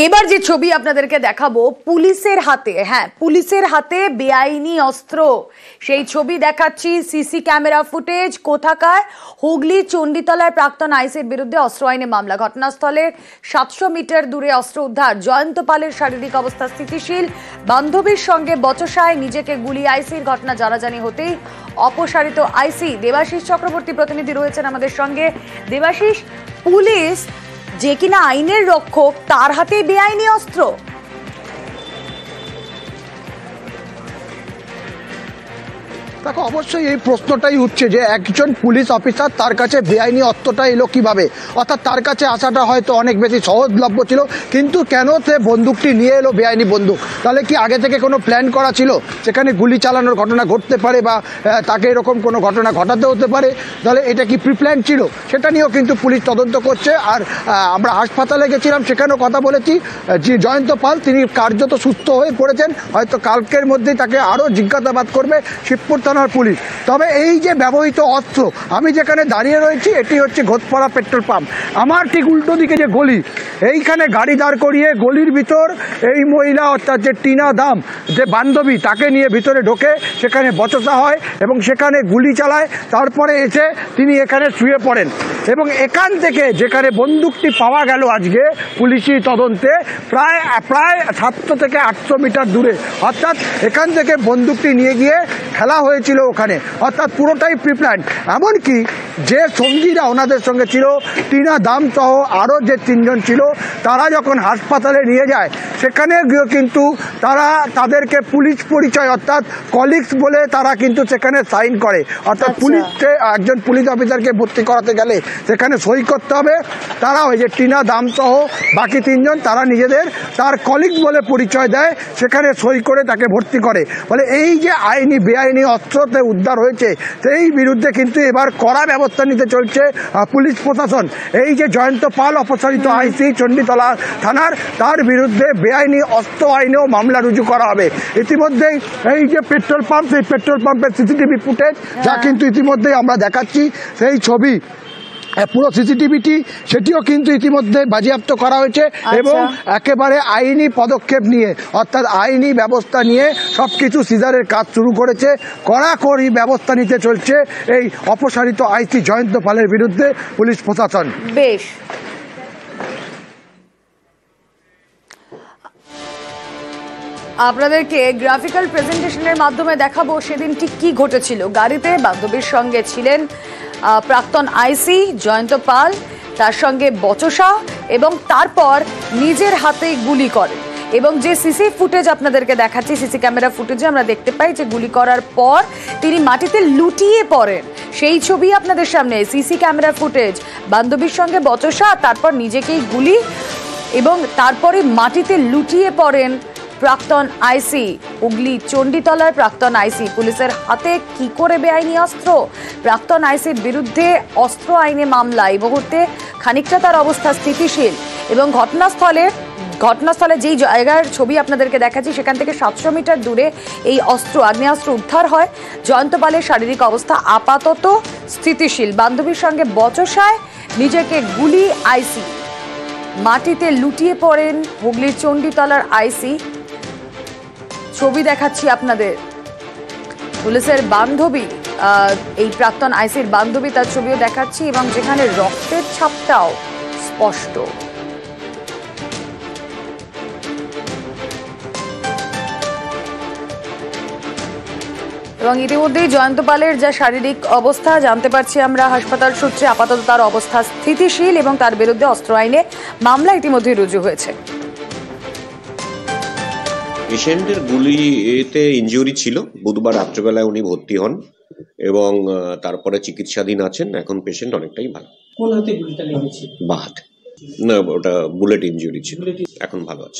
এবার যে ছবি আপনাদেরকে দেখাবো পুলিশের হাতে, হ্যাঁ পুলিশের হাতে বেআইনি অস্ত্র, সেই ছবি দেখাচ্ছি। সিসি ক্যামেরা ফুটেজ কোথাকার? হুগলি চণ্ডীতলার প্রাক্তন আইসির বিরুদ্ধে অস্ত্র আইনে মামলা। ঘটনাস্থলের 700 মিটার দূরে অস্ত্র উদ্ধার। জয়ন্ত পালের শারীরিক অবস্থা স্থিতিশীল, বান্ধবীর সঙ্গে বচসায় নিজেকে গুলি আইসির। ঘটনা জানাজানি হতেই অপসারিত আইসি। দেবাশিস চক্রবর্তী প্রতিনিধি রয়েছেন আমাদের সঙ্গে। দেবাশিস, পুলিশ যে কিনা আইনের রক্ষক, তার হাতে বেআইনি অস্ত্র। দেখো, অবশ্যই এই প্রশ্নটাই উঠছে যে একজন পুলিশ অফিসার তার কাছে বেআইনি অস্ত্রটা এলো কিভাবে, অর্থাৎ তার কাছে আসাটা হয়তো অনেক বেশি সহজলভ্য ছিল, কিন্তু কেন সে বন্দুকটি নিয়ে এলো, বেআইনি বন্দুক? তাহলে কি আগে থেকে কোনো প্ল্যান করা ছিল? সেখানে গুলি চালানোর ঘটনা ঘটতে পারে বা তাকে এরকম কোনো ঘটনা ঘটাতে হতে পারে, তাহলে এটা কি প্রিপ্ল্যান ছিল? সেটা নিয়েও কিন্তু পুলিশ তদন্ত করছে। আর আমরা হাসপাতালে গেছিলাম, সেখানেও কথা বলেছি যে জয়ন্ত পাল তিনি কার্যত সুস্থ হয়ে পড়েছেন, হয়তো কালকের মধ্যেই তাকে আরও জিজ্ঞাসাবাদ করবে শিবপুর থানার পুলিশ। তবে এই যে ব্যবহৃত অস্ত্র, আমি যেখানে দাঁড়িয়ে রয়েছি এটি হচ্ছে ঘোষপাড়া পেট্রোল পাম্প। আমার ঠিক উল্টো দিকে যে গলি, এইখানে গাড়ি দাঁড় করিয়ে গলির ভিতর এই মহিলা, অর্থাৎ যে টিনা দাম, যে বান্ধবী, তাকে নিয়ে ভিতরে ঢোকে, সেখানে বচসা হয় এবং সেখানে গুলি চালায়। তারপরে এসে তিনি এখানে শুয়ে পড়েন এবং এখান থেকে যেখানে বন্দুকটি পাওয়া গেল আজকে পুলিশি তদন্তে, প্রায় 700 থেকে 800 মিটার দূরে, অর্থাৎ এখান থেকে বন্দুকটি নিয়ে গিয়ে খেলা হয়েছিল ওখানে, অর্থাৎ পুরোটাই প্রিপ্ল্যান। এমনকি যে সঙ্গীরা ওনাদের সঙ্গে ছিল, টিনা দাম সহ আরও যে 3 জন ছিল, তারা যখন হাসপাতালে নিয়ে যায় সেখানে গিয়ে কিন্তু তারা তাদেরকে পুলিশ পরিচয়, অর্থাৎ কলিগস বলে তারা কিন্তু সেখানে সাইন করে। অর্থাৎ পুলিশকে, একজন পুলিশ অফিসারকে ভর্তি করাতে গেলে সেখানে সই করতে হবে। তারা ওই যে টিনা দাম সহ বাকি 3 জন, তারা নিজেদের তার কলিগস বলে পরিচয় দেয়, সেখানে সই করে তাকে ভর্তি করে। বলে এই যে আইনি বেআইনি অস্ত্রতে উদ্ধার হয়েছে, সেই বিরুদ্ধে কিন্তু এবার কড়া ব্যবস্থা নিতে চলছে পুলিশ প্রশাসন। এই যে জয়ন্ত পাল অপসারিত আইসি চণ্ডীতলা থানার, তার বিরুদ্ধে বেআইনি অস্ত্র আইনেও মামলা রুজু করা হবে। ইতিমধ্যেই এই যে পেট্রোল পাম্প, সেই পেট্রোল পাম্পের সিসিটিভি ফুটেজ, যা কিন্তু ইতিমধ্যেই আমরা দেখাচ্ছি, সেই ছবি, পুরো সিসিটিভিটি, সেটিও কিন্তু ইতিমধ্যে বাজেয়াপ্ত করা হয়েছে এবং একেবারে আইনি পদক্ষেপ নিয়ে, অর্থাৎ আইনি ব্যবস্থা নিয়ে সব কিছু সিজারের কাজ শুরু করেছে। কড়াকড়ি ব্যবস্থা নিতে চলছে এই অপসারিত আইসি জয়ন্ত পালের বিরুদ্ধে পুলিশ প্রশাসন। বেশ, আপনাদেরকে গ্রাফিক্যাল প্রেজেন্টেশনের মাধ্যমে দেখাবো সেদিন ঠিক কি ঘটেছিল। গাড়িতে বান্ধবীর সঙ্গে ছিলেন প্রাক্তন আইসি জয়ন্ত পাল, তার সঙ্গে বচসা, এবং তারপর নিজের হাতে গুলি করেন। এবং যে সিসি ফুটেজ আপনাদেরকে দেখাচ্ছি, সিসি ক্যামেরা ফুটেজে আমরা দেখতে পাই যে গুলি করার পর তিনি মাটিতে লুটিয়ে পড়েন। সেই ছবি আপনাদের সামনে, সিসি ক্যামেরা ফুটেজ, বান্ধবীর সঙ্গে বচসা, তারপর নিজেকেই গুলি, এবং তারপরে মাটিতে লুটিয়ে পড়েন প্রাক্তন আইসি, হুগলি চণ্ডীতলার প্রাক্তন আইসি। পুলিশের হাতে কি করে বেআইনি অস্ত্র? প্রাক্তন আইসির বিরুদ্ধে অস্ত্র আইনে মামলা। এই মুহূর্তে খানিকটা তার অবস্থা স্থিতিশীল এবং ঘটনাস্থলে যেই জায়গার ছবি আপনাদেরকে দেখাচ্ছি, সেখান থেকে 700 মিটার দূরে এই আগ্নেয়াস্ত্র উদ্ধার হয়। জয়ন্ত পালের শারীরিক অবস্থা আপাতত স্থিতিশীল। বান্ধবীর সঙ্গে বচসায় নিজেকে গুলি আইসি। মাটিতে লুটিয়ে পড়েন হুগলির চণ্ডীতলার আইসি। ছবি দেখাচ্ছি আপনাদের, পুলিশের বান্ধবী, এই প্রাক্তন আইসির বান্ধবী, তার ছবিও দেখাচ্ছি, এবং যেখানে রক্তের ছাপটাও স্পষ্ট। এবং ইতিমধ্যেই জয়ন্ত পালের যা শারীরিক অবস্থা জানতে পারছি আমরা হাসপাতাল সূত্রে, আপাতত তার অবস্থা স্থিতিশীল এবং তার বিরুদ্ধে অস্ত্র আইনে মামলা ইতিমধ্যেই রুজু হয়েছে। পেশেন্টের গুলিতে ইনজুরি ছিল, বুধবার রাত্রেবেলায় উনি ভর্তি হন এবং তারপরে চিকিৎসাধীন আছেন। এখন পেশেন্ট অনেকটাই ভালো। কোন হাতে গুলিটা লেগেছে? বাঁ হাতে। না, ওটা বুলেট ইনজুরি ছিল, এখন ভালো আছে।